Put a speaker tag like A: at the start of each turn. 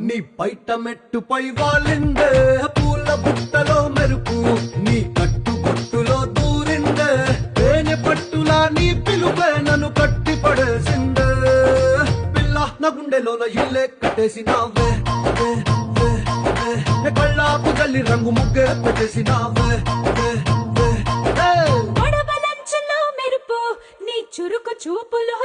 A: నీ బయట మెట్టుపై వాలిందే పూల బుట్టలో మెరుపు నీ కట్టు బొట్టులో దూరిందే తేనె పట్టులా నీ పిలుపే నన్ను కట్టి పడేసిందే పిల్ల నా గుండెలోన ఇల్లే కట్టేసినావే కళ్ళాపు గల్లి రంగు ముగ్గే పెట్టేసినావే
B: గొడవలంచులో మెరుపు నీ చురుకు చూపులో